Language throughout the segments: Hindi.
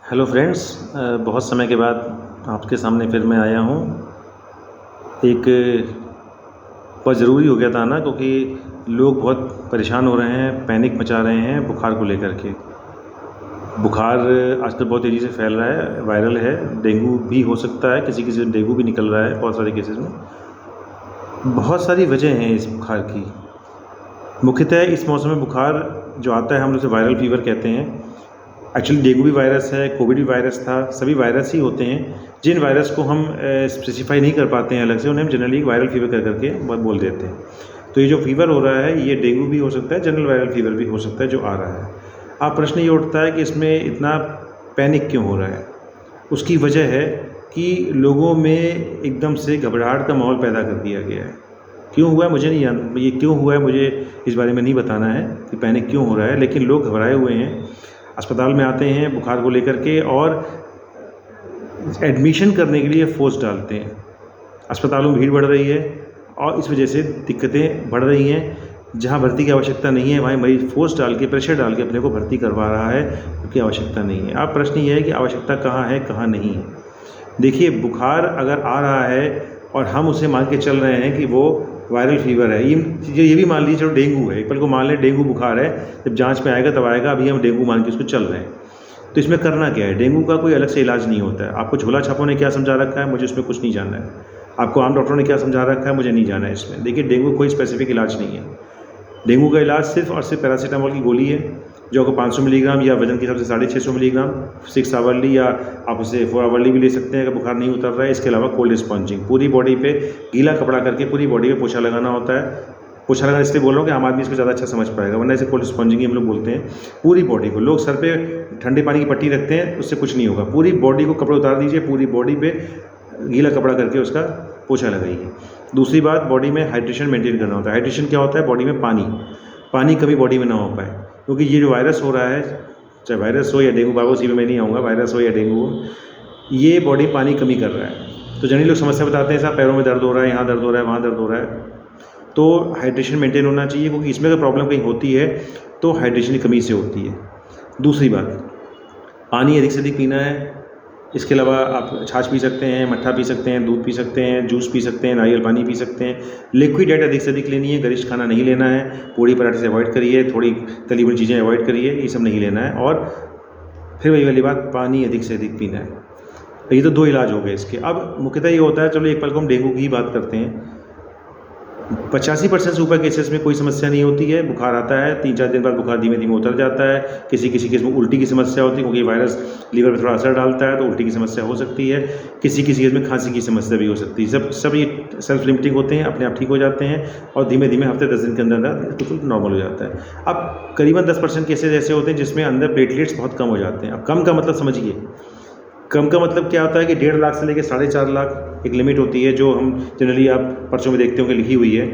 हेलो फ्रेंड्स, बहुत समय के बाद आपके सामने फिर मैं आया हूँ। एक बहुत ज़रूरी हो गया था ना, क्योंकि लोग बहुत परेशान हो रहे हैं, पैनिक मचा रहे हैं बुखार को लेकर के। बुखार आजकल बहुत तेज़ी से फैल रहा है, वायरल है, डेंगू भी हो सकता है, किसी किसी डेंगू भी निकल रहा है बहुत सारे केसेस में। बहुत सारी वजह हैं इस बुखार की। मुख्यतः इस मौसम में बुखार जो आता है हम उसे वायरल फीवर कहते हैं। एक्चुअली डेंगू भी वायरस है, कोविड भी वायरस था, सभी वायरस ही होते हैं। जिन वायरस को हम स्पेसिफाई नहीं कर पाते हैं अलग से, उन्हें हम जनरली वायरल फीवर कर करके बोल देते हैं। तो ये जो फीवर हो रहा है ये डेंगू भी हो सकता है, जनरल वायरल फीवर भी हो सकता है जो आ रहा है। अब प्रश्न ये उठता है कि इसमें इतना पैनिक क्यों हो रहा है। उसकी वजह है कि लोगों में एकदम से घबराहट का माहौल पैदा कर दिया गया है। क्यों हुआ है मुझे नहीं जानना, ये क्यों हुआ है मुझे इस बारे में नहीं बताना है कि पैनिक क्यों हो रहा है, लेकिन लोग घबराए हुए हैं, अस्पताल में आते हैं बुखार को लेकर के और एडमिशन करने के लिए फोर्स डालते हैं। अस्पतालों में भीड़ बढ़ रही है और इस वजह से दिक्कतें बढ़ रही हैं। जहां भर्ती की आवश्यकता नहीं है वहीं मरीज फोर्स डाल के, प्रेशर डाल के अपने को भर्ती करवा रहा है, क्योंकि आवश्यकता नहीं है। अब प्रश्न ये है कि आवश्यकता कहाँ है कहाँ नहीं है। देखिए, बुखार अगर आ रहा है और हम उसे मान के चल रहे हैं कि वो वायरल फीवर है, ये भी मान लीजिए चलो डेंगू है, एक पल को मान लें डेंगू बुखार है, जब जांच में आएगा तब आएगा, अभी हम डेंगू मान के उसको चल रहे हैं। तो इसमें करना क्या है? डेंगू का कोई अलग से इलाज नहीं होता है। आपको झोला छापों ने क्या समझा रखा है, मुझे उसमें कुछ नहीं जानना है। आपको आम डॉक्टरों ने क्या समझा रखा है, मुझे नहीं जाना है इसमें। देखिए, डेंगू कोई स्पेसिफिक इलाज नहीं है। डेंगू का इलाज सिर्फ और सिर्फ पैरासीटामोल की गोली है, जो आपको 500 मिलीग्राम या वजन के हिसाब से 650 मिलीग्राम 6 आवरली, या आप उसे 4 आवरली भी ले सकते हैं अगर बुखार नहीं उतर रहा है। इसके अलावा कोल्ड स्पॉन्जिंग, पूरी बॉडी पे गीला कपड़ा करके पूरी बॉडी पे पोछा लगाना होता है। पोछा लगाना इसलिए बोल रहा हूँ कि आम आदमी इसको ज़्यादा अच्छा समझ पाएगा, वरना इसे कोल्ड स्पॉन्जिंग ही हम लोग बोलते हैं। पूरी बॉडी को, लोग सर पे ठंडे पानी की पट्टी रखते हैं, उससे कुछ नहीं होगा। पूरी बॉडी को कपड़े उतार दीजिए, पूरी बॉडी पे गीला कपड़ा करके उसका पोछा लगाइए। दूसरी बात, बॉडी में हाइड्रेशन मेंटेन करना होता है। हाइड्रेशन क्या होता है? बॉडी में पानी कभी बॉडी में ना हो पाए, क्योंकि ये जो वायरस हो रहा है, चाहे वायरस हो या डेंगू, बाबू सी में मैं नहीं आऊँगा, वायरस हो या डेंगू हो, ये बॉडी पानी कमी कर रहा है। तो जनरली लोग समस्या बताते हैं साहब पैरों में दर्द हो रहा है, यहाँ दर्द हो रहा है, वहाँ दर्द हो रहा है। तो हाइड्रेशन मेंटेन होना चाहिए, क्योंकि इसमें अगर प्रॉब्लम कहीं होती है तो हाइड्रेशन की कमी से होती है। दूसरी बात, पानी अधिक से अधिक पीना है। इसके अलावा आप छाछ पी सकते हैं, मट्ठा पी सकते हैं, दूध पी सकते हैं, जूस पी सकते हैं, नारियल पानी पी सकते हैं। लिक्विड डाइट अधिक से अधिक लेनी है, गरिष्ठ खाना नहीं लेना है, पूड़ी पराठे से अवॉइड करिए, थोड़ी तली हुई चीज़ें अवॉइड करिए, ये सब नहीं लेना है। और फिर वही वाली बात, पानी अधिक से अधिक पीना है। तो ये तो 2 इलाज हो गए इसके। अब मुख्यतः ये होता है, चलो एक पल को हम डेंगू की ही बात करते हैं। 85% से ऊपर केसेस में कोई समस्या नहीं होती है। बुखार आता है, 3-4 दिन बाद बुखार धीमे धीमे उतर जाता है। किसी किसी केस में उल्टी की समस्या होती है, क्योंकि वायरस लीवर पर थोड़ा असर डालता है, तो उल्टी की समस्या हो सकती है। किसी किसी केस में खांसी की समस्या भी हो सकती है। सब ये सेल्फ लिमिटिंग होते हैं, अपने आप ठीक हो जाते हैं और धीमे धीमे हफ्ते 10 दिन के अंदर अंदर बिल्कुल नॉर्मल हो जाता है। अब करीबन 10% केसेज ऐसे होते हैं जिसमें अंदर प्लेटलेट्स बहुत कम हो जाते हैं। अब कम का मतलब समझिए, कम का मतलब क्या होता है कि 1.5 लाख से लेकर 4.5 लाख एक लिमिट होती है, जो हम जनरली आप पर्चों में देखते होंगे लिखी हुई है।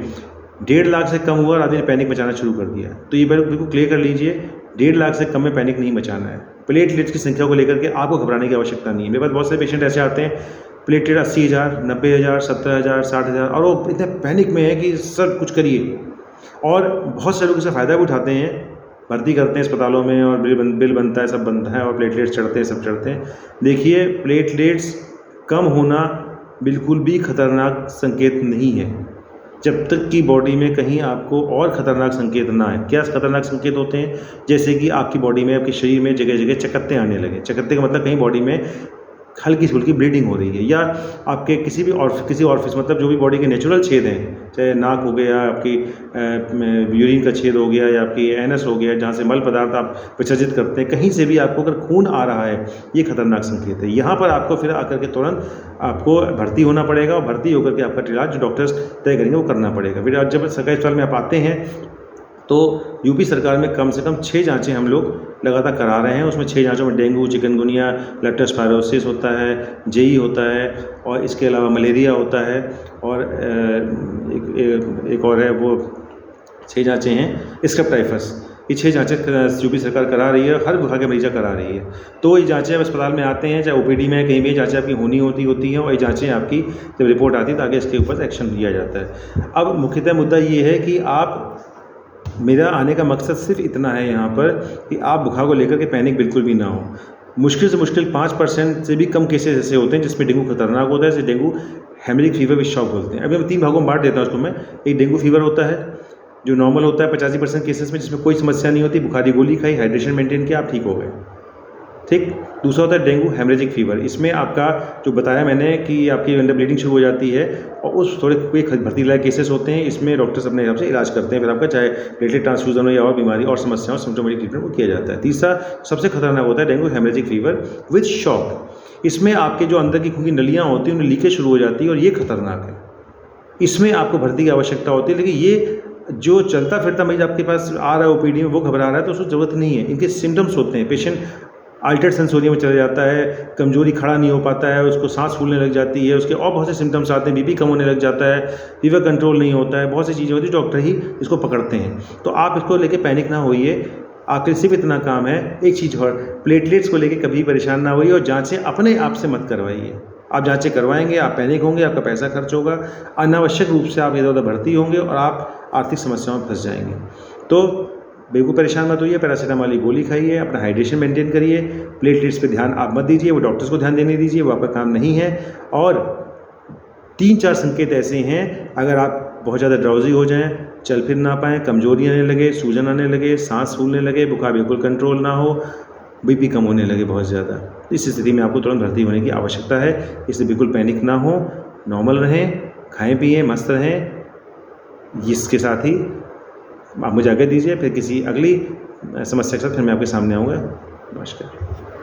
1.5 लाख से कम हुआ और आदमी ने पैनिक मचाना शुरू कर दिया। तो ये बिल्कुल क्लियर कर लीजिए, 1.5 लाख से कम में पैनिक नहीं मचाना है। प्लेटलेट्स की संख्या को लेकर के आपको घबराने की आवश्यकता नहीं है। मेरे पास बहुत सारे पेशेंट ऐसे आते हैं, प्लेटलेट 80,000, 90,000, 70,000, 60,000, और वो इतने पैनिक में है कि सर कुछ करिए। और बहुत से लोग इससे फ़ायदा भी उठाते हैं, भर्ती करते हैं अस्पतालों में और बिल बनता है, सब बनता है और प्लेटलेट्स चढ़ते हैं, सब चढ़ते हैं। देखिए, प्लेटलेट्स कम होना बिल्कुल भी खतरनाक संकेत नहीं है, जब तक कि बॉडी में कहीं आपको और ख़तरनाक संकेत ना आए। क्या खतरनाक संकेत होते हैं? जैसे कि आपकी बॉडी में, आपके शरीर में जगह जगह चकत्ते आने लगे। चकत्ते का मतलब कहीं बॉडी में हल्की फुल्की ब्लीडिंग हो रही है, या आपके किसी ऑरिफिस, मतलब जो भी बॉडी के नेचुरल छेद हैं, चाहे नाक हो गया, आपकी यूरिन का छेद हो गया, या आपकी एनस हो गया, जहाँ से मल पदार्थ आप विसर्जित करते हैं, कहीं से भी आपको अगर खून आ रहा है, ये खतरनाक संकेत है। यहाँ पर आपको फिर आकर के तुरंत आपको भर्ती होना पड़ेगा, और भर्ती होकर के आपका इलाज जो डॉक्टर्स तय करेंगे वो करना पड़ेगा। फिर जब सरकारी अस्पताल में आप आते हैं तो यूपी सरकार में कम से कम 6 जाँचें हम लोग लगातार करा रहे हैं। उसमें 6 जाँचों में डेंगू, चिकनगुनिया, लेप्टोस्पायरोसिस होता है, जेई होता है, और इसके अलावा मलेरिया होता है, और एक और है, वो 6 जाँचें हैं, स्क्रब टाइफस। ये 6 जाँचें यूपी सरकार करा रही है, हर गुहा के मरीजा करा रही है। तो ये जाँचें अस्पताल में आते हैं, चाहे ओपीडी में कहीं भी जाँचें आपकी होती हैं, और ये जाँचें आपकी जब रिपोर्ट आती है तो आगे इसके ऊपर एक्शन लिया जाता है। अब मुख्यतः मुद्दा ये है कि मेरा आने का मकसद सिर्फ इतना है यहाँ पर कि आप बुखार को लेकर के पैनिक बिल्कुल भी ना हो। मुश्किल से मुश्किल 5% से भी कम केसेस ऐसे होते हैं जिसमें डेंगू खतरनाक होता है, जैसे dengue haemorrhagic fever with shock बोलते हैं। अभी मैं 3 भागों में बांट देता हूँ उसको मैं। एक डेंगू फीवर होता है जो नॉर्मल होता है 85% केसेस में, जिसमें कोई समस्या नहीं होती, बुखारी गोली खाई, हाइड्रेशन मेंटेन किया, आप ठीक हो गए, ठीक। दूसरा होता है डेंगू हेमरेजिक फीवर। इसमें आपका जो बताया मैंने कि आपकी अंडर ब्लीडिंग शुरू हो जाती है और उस थोड़े कोई भर्ती लायक केसेस होते हैं, इसमें डॉक्टर्स अपने हिसाब से इलाज करते हैं, फिर आपका चाहे प्लेटलेट ट्रांसफ्यूजन हो या और बीमारी और समस्याओं सिम्टोमेटिक ट्रीटमेंट वो किया जाता है। तीसरा सबसे खतरनाक होता है dengue haemorrhagic fever with shock. इसमें आपके जो अंदर की खून की नलियाँ होती हैं उनमें लीकेज शुरू हो जाती है और ये खतरनाक है। इसमें आपको भर्ती की आवश्यकता होती है, लेकिन ये जो चलता फिरता मरीज आपके पास आ रहा है ओपीडी में, वो घबरा रहा है तो उसको ज़रूरत नहीं है। इनके सिम्टम्स होते हैं, पेशेंट अल्टर्ड सेंसोरियम में चला जाता है, कमजोरी, खड़ा नहीं हो पाता है, उसको सांस फूलने लग जाती है, उसके और बहुत से सिम्टम्स आते हैं, बीपी कम होने लग जाता है, फीवर कंट्रोल नहीं होता है, बहुत सी चीज़ें होती है, डॉक्टर ही इसको पकड़ते हैं। तो आप इसको लेके पैनिक ना होइए। आपके सिर्फ इतना काम है, एक चीज़ और, प्लेटलेट्स को लेके कभी परेशान ना होइए और जाँचें अपने आप से मत करवाइए। आप जाँचें करवाएंगे, आप पैनिक होंगे, आपका पैसा खर्च होगा, अनावश्यक रूप से आप इधर-उधर भर्ती होंगे और आप आर्थिक समस्याओं में फंस जाएंगे। तो बिल्कुल परेशान मत होइए, पैरासीटामोल की गोली खाइए, अपना हाइड्रेशन मेंटेन करिए, प्लेटलेट्स पे ध्यान आप मत दीजिए, वो डॉक्टर्स को ध्यान देने दीजिए, वो आपका काम नहीं है। और 3-4 संकेत ऐसे हैं, अगर आप बहुत ज़्यादा ड्राउजी हो जाएं, चल फिर ना पाएँ, कमजोरी आने लगे, सूजन आने लगे, सांस फूलने लगे, बुखार बिल्कुल कंट्रोल ना हो, बीपी कम होने लगे बहुत ज़्यादा, इस स्थिति में आपको तुरंत भर्ती होने की आवश्यकता है। इसलिए बिल्कुल पैनिक ना हो, नॉर्मल रहें, खाएँ पिएँ, मस्त रहें। इसके साथ ही आप मुझे आज्ञा दीजिए, फिर किसी अगली समस्या के साथ फिर मैं आपके सामने आऊँगा। नमस्कार।